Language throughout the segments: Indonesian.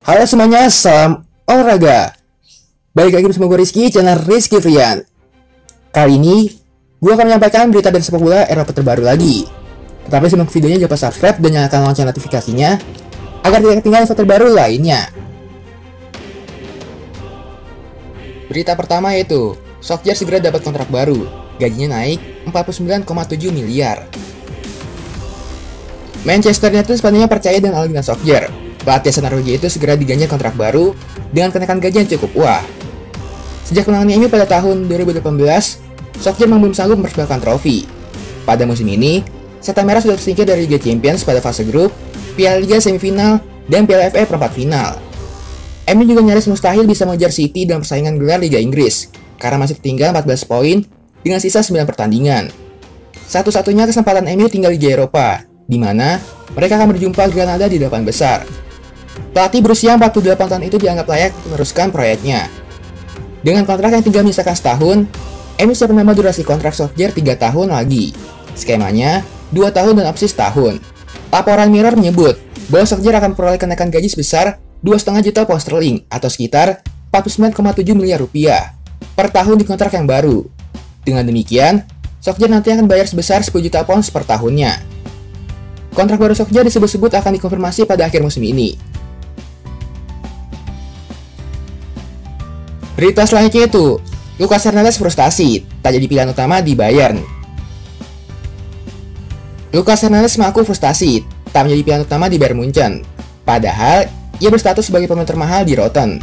Halo semuanya, salam olahraga. Balik lagi bersama gue Rizky, channel Rizky Frian. Kali ini, gue akan menyampaikan berita dari sepak bola Eropa terbaru lagi. Tetapi sebelum videonya jangan lupa subscribe dan nyalakan lonceng notifikasinya agar tidak ketinggalan info terbaru lainnya. Berita pertama yaitu, Solskjaer segera dapat kontrak baru. Gajinya naik 49,7 miliar. Manchester United sepenuhnya percaya dengan Ole Gunnar Solskjaer. Pelatih asal Norwegia itu segera diganjar kontrak baru dengan kenaikan gaji yang cukup wah. Sejak kemenangannya ini pada tahun 2018, Solskjaer memang belum sanggup mempersembahkan trofi. Pada musim ini, Setan Merah sudah tersingkir dari Liga Champions pada fase grup, Piala Liga semifinal, dan Piala FA perempat final. MU juga nyaris mustahil bisa mengejar City dalam persaingan gelar Liga Inggris, karena masih ketinggalan 14 poin dengan sisa 9 pertandingan. Satu-satunya kesempatan MU tinggal Liga Eropa, di mana mereka akan berjumpa Granada di 8 besar. Pelatih berusia 48 tahun itu dianggap layak meneruskan proyeknya. Dengan kontrak yang tinggal menyisakan setahun, MU siap menambah durasi kontrak Solskjaer 3 tahun lagi. Skemanya 2 tahun dan opsi setahun. Laporan Mirror menyebut bahwa Solskjaer akan memperoleh kenaikan gaji sebesar 2,5 juta pound sterling atau sekitar 49,7 miliar rupiah per tahun di kontrak yang baru. Dengan demikian, Solskjaer nanti akan bayar sebesar 10 juta pound per tahunnya. Kontrak baru Solskjaer disebut-sebut akan dikonfirmasi pada akhir musim ini. Berita selanjutnya itu, Lucas Hernandez frustasi, tak jadi pilihan utama di Bayern. Lucas Hernandez mengaku frustasi, tak menjadi pilihan utama di Bayern Munchen. Padahal, ia berstatus sebagai pemain termahal di Rotten.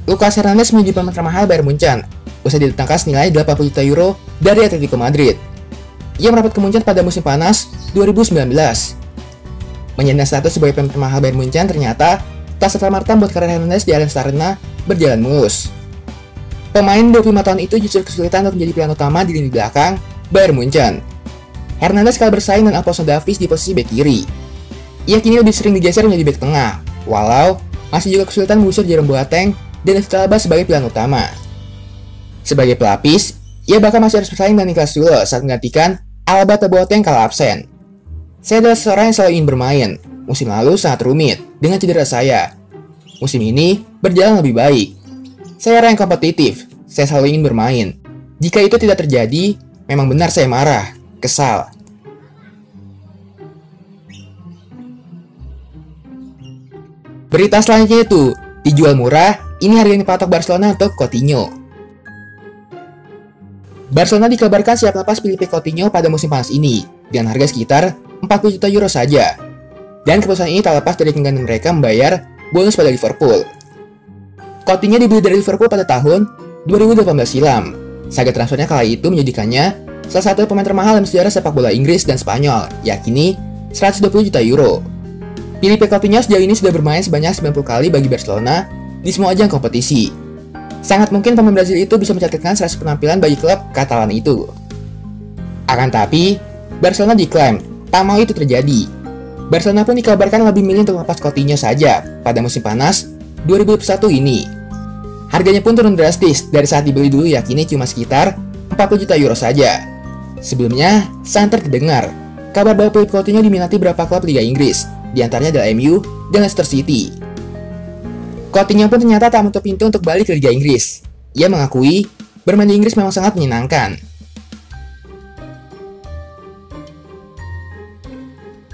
Lucas Hernandez menjadi pemain termahal Bayern Munchen, usai didatangkan senilai 80 juta euro dari Atletico Madrid. Ia merapat ke Munchen pada musim panas 2019. Menyandang status sebagai pemain termahal Bayern Munchen ternyata tak serta-merta membuat karir Hernandez di Allianz Arena berjalan mulus. Pemain 25 tahun itu justru kesulitan untuk menjadi pilihan utama di lini belakang Bayern Munchen. Hernandez kalah bersaing dengan Alphonso Davies di posisi bek kiri. Ia kini lebih sering digeser menjadi bek tengah, walau masih juga kesulitan mengusir Jerome Boateng dan David Alaba sebagai pilihan utama. Sebagai pelapis, ia bahkan masih harus bersaing dengan Niklas Süle saat menggantikan Alaba atau Boateng kala absen. Saya adalah seseorang yang selalu ingin bermain. Musim lalu sangat rumit dengan cedera saya. Musim ini berjalan lebih baik. Saya orang yang kompetitif. Saya selalu ingin bermain. Jika itu tidak terjadi, memang benar saya marah, kesal. Berita selanjutnya itu, dijual murah, ini harga yang dipatok Barcelona untuk Coutinho. Barcelona dikabarkan siap lepas Philippe Coutinho pada musim panas ini, dengan harga sekitar 40 juta euro saja. Dan keputusan ini tak lepas dari keinginan mereka membayar bonus pada Liverpool. Coutinho dibeli dari Liverpool pada tahun 2018 silam. Saga transfernya kala itu menjadikannya salah satu pemain termahal dalam sejarah sepak bola Inggris dan Spanyol, yakni 120 juta euro. Philippe Coutinho sejauh ini sudah bermain sebanyak 90 kali bagi Barcelona di semua ajang kompetisi. Sangat mungkin pemain Brazil itu bisa mencatatkan 100 penampilan bagi klub Katalan itu. Akan tapi, Barcelona diklaim tak mau itu terjadi. Barcelona pun dikabarkan lebih milih untuk melepas Coutinho saja pada musim panas 2021 ini. Harganya pun turun drastis dari saat dibeli dulu yakni cuma sekitar 40 juta euro saja. Sebelumnya, santer terdengar kabar bahwa Philippe Coutinho diminati beberapa klub Liga Inggris, diantaranya adalah MU dan Leicester City. Coutinho pun ternyata tak menutup pintu untuk balik ke Liga Inggris. Ia mengakui bermain di Inggris memang sangat menyenangkan.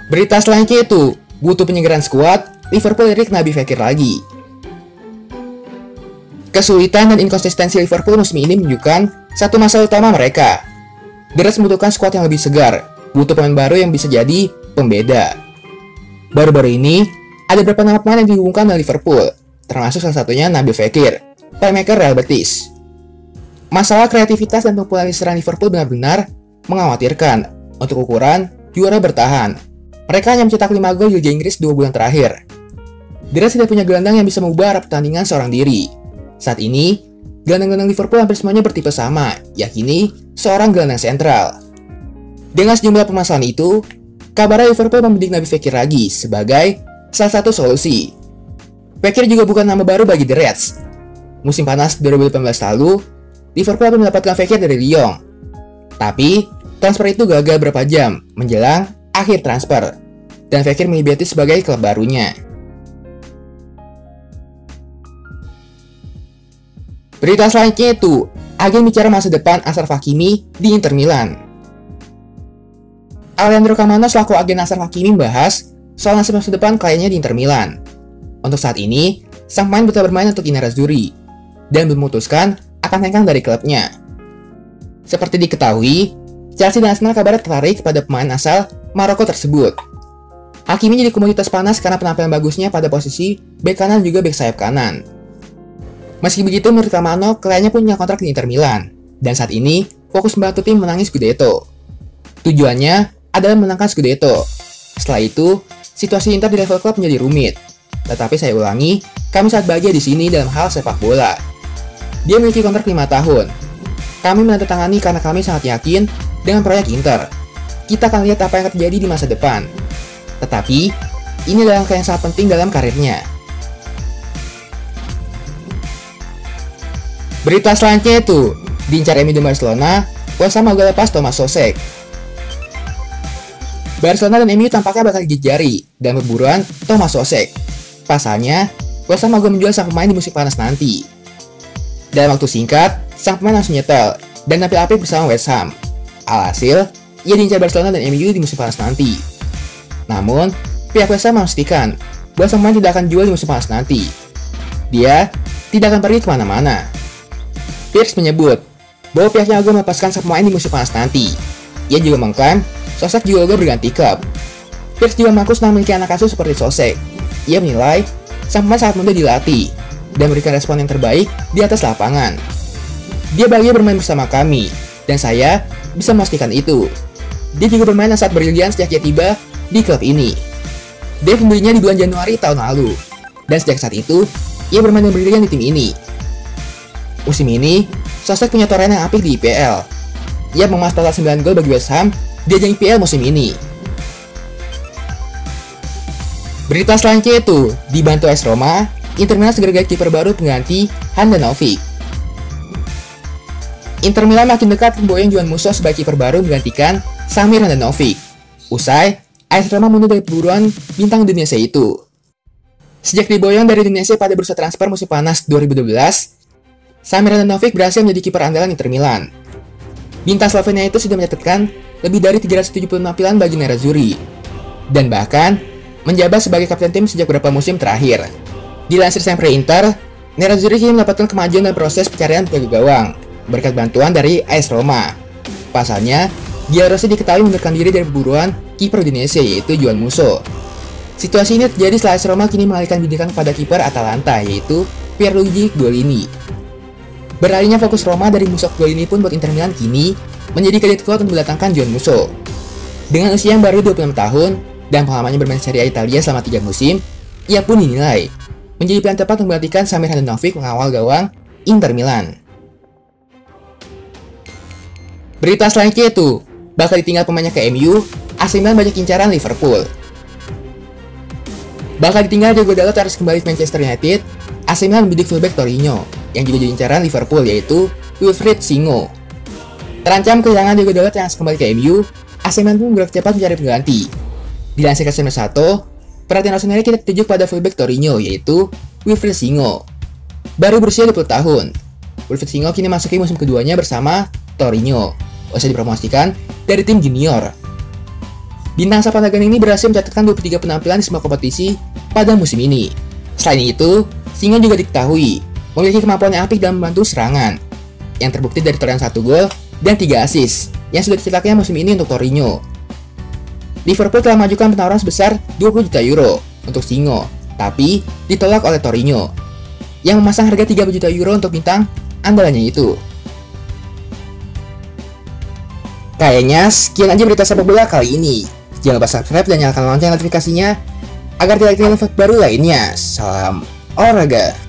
Berita selanjutnya itu, butuh penyegaran skuad, Liverpool lirik Naby Fekir lagi. Kesulitan dan inkonsistensi Liverpool musim ini menunjukkan satu masalah utama mereka. The Reds membutuhkan skuad yang lebih segar, butuh pemain baru yang bisa jadi pembeda. Baru-baru ini, ada beberapa nama pemain yang dihubungkan dengan Liverpool, termasuk salah satunya Naby Fekir, playmaker Real Betis. Masalah kreativitas dan popularitas serang Liverpool benar-benar mengkhawatirkan untuk ukuran juara bertahan. Mereka hanya mencetak 5 gol di Liga Inggris 2 bulan terakhir. The Reds tidak punya gelandang yang bisa mengubah arah pertandingan seorang diri. Saat ini, gelandang-gelandang Liverpool hampir semuanya bertipe sama, yakni seorang gelandang sentral. Dengan sejumlah permasalahan itu, kabarnya Liverpool membidik Naby Fekir lagi sebagai salah satu solusi. Fekir juga bukan nama baru bagi The Reds. Musim panas 2018 lalu, Liverpool mendapatkan Fekir dari Lyon. Tapi, transfer itu gagal beberapa jam menjelang akhir transfer, dan Fekir memilih Betis sebagai klub barunya. Berita selanjutnya itu, agen bicara masa depan Achraf Hakimi di Inter Milan. Alejandro Camano selaku agen Achraf Hakimi membahas soal nasib masa depan kliennya di Inter Milan. Untuk saat ini, sang pemain betul bermain untuk I Nerazzurri dan memutuskan akan hengkang dari klubnya. Seperti diketahui, Chelsea dan Arsenal kabarnya tertarik pada pemain asal Maroko tersebut. Hakimi jadi komoditas panas karena penampilan bagusnya pada posisi bek kanan juga bek sayap kanan. Meski begitu, menurut Camano, kliennya punya kontrak di Inter Milan, dan saat ini fokus membantu tim menangi Scudetto. Tujuannya adalah menangkan Scudetto. Setelah itu, situasi Inter di level klub menjadi rumit. Tetapi saya ulangi, kami sangat bahagia di sini dalam hal sepak bola. Dia memiliki kontrak 5 tahun. Kami menandatangani karena kami sangat yakin dengan proyek Inter. Kita akan lihat apa yang terjadi di masa depan. Tetapi, ini adalah langkah yang sangat penting dalam karirnya. Berita selanjutnya itu, diincar MU di Barcelona, West Ham agak lepas Thomas Soucek. Barcelona dan MU tampaknya bakal gigit jari dan berburuan Thomas Soucek. Pasalnya, West Ham agak menjual sang pemain di musim panas nanti. Dalam waktu singkat, sang pemain langsung nyetel dan tampil apik bersama West Ham. Alhasil, ia diincar Barcelona dan MU di musim panas nanti. Namun, pihak West Ham memastikan bahwa sang pemain tidak akan jual di musim panas nanti. Dia tidak akan pergi kemana-mana. Pierce menyebut bahwa pihaknya agak melepaskan sang pemain di musim panas nanti. Ia juga mengklaim Soucek juga agak berganti klub. Pierce juga mengaku senang memiliki anak asuh seperti Soucek. Ia menilai sang pemain sangat mudah dilatih dan memberikan respon yang terbaik di atas lapangan. Dia bahagia bermain bersama kami, dan saya bisa memastikan itu. Dia juga bermain saat brilian sejak ia tiba di klub ini. Dia membelinya di bulan Januari tahun lalu, dan sejak saat itu, ia bermain dengan brilian di tim ini. Musim ini, Soucek punya torehan yang apik di IPL. Ia mengemas total 9 gol bagi West Ham di ajang IPL musim ini. Berita selanjutnya itu, dibantu AS Roma, Inter Milan segera ganti kiper baru pengganti Handanovic. Inter Milan makin dekat memboyong Juan Musso sebagai kiper baru menggantikan Samir Handanovic. Usai, AS Roma mundur dari perburuan bintang Indonesia itu. Sejak diboyong dari Indonesia pada bursa transfer musim panas 2012, Samir Handanovic berhasil menjadi kiper andalan Inter Milan. Bintang Slovenia itu sudah mencatatkan lebih dari 370 penampilan bagi Nerazzurri, dan bahkan menjabat sebagai kapten tim sejak beberapa musim terakhir. Dilansir Sempre Inter, Nerazzurri kini mendapatkan kemajuan dalam proses pencarian penjaga gawang berkat bantuan dari AS Roma. Pasalnya, Giallorossi diketahui mundurkan diri dari perburuan kiper Indonesia yaitu Juan Musso. Situasi ini terjadi setelah AS Roma kini mengalihkan bidikan kepada kiper Atalanta yaitu Pierluigi Golini. Beralihnya fokus Roma dari Musso ke Golini pun buat Inter Milan kini menjadi kredit kuat untuk mendatangkan Juan Musso. Dengan usia yang baru 26 tahun dan pengalamannya bermain Serie A Italia selama 3 musim, ia pun dinilai menjadi pilihan tepat untuk menggantikan Samir Handanovic mengawal gawang Inter Milan. Berita selanjutnya itu, bakal ditinggal pemainnya ke MU, AC Milan banyak incaran Liverpool. Bakal ditinggal Diogo Dalot harus kembali ke Manchester United, AC Milan membidik fullback Torino, yang juga jadi incaran Liverpool yaitu Wilfried Singo. Terancam kehilangan Diogo Dalot yang harus kembali ke MU, AC Milan pun bergerak cepat mencari pengganti. Dilansir Calcio 1, perhatian Arsenal kita tertuju pada fullback Torino yaitu Wilfried Singo. Baru berusia 20 tahun, Wilfried Singo kini masuki musim keduanya bersama Torino, usai dipromosikan dari tim junior. Bintang asal Panagan ini berhasil mencatatkan 23 penampilan di semua kompetisi pada musim ini. Selain itu, Singo juga diketahui memiliki kemampuan yang apik dalam membantu serangan, yang terbukti dari torehan 1 gol dan 3 assist yang sudah dicetaknya musim ini untuk Torino. Liverpool telah mengajukan penawaran sebesar 20 juta euro untuk Singo, tapi ditolak oleh Torino, yang memasang harga 30 juta euro untuk bintang andalannya itu. Kayaknya sekian aja berita sepak bola kali ini. Jangan lupa subscribe dan nyalakan lonceng notifikasinya agar tidak ketinggalan info baru lainnya. Salam olahraga.